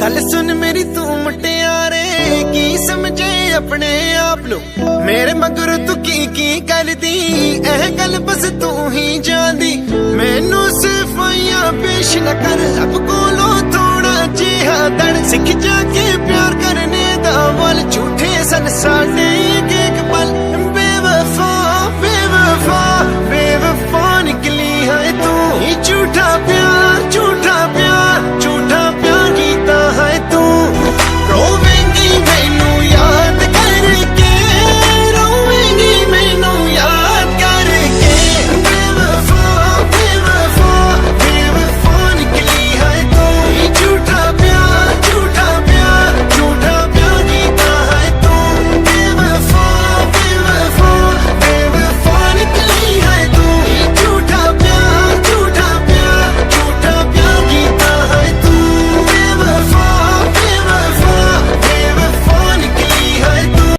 गल सुन मेरी तू मुटियारे की समझे अपने आप नो मेरे मगर तू की कर दी एह गल बस तू ही जान दी मैनू सिफाइयां पेश न कर अब कोलों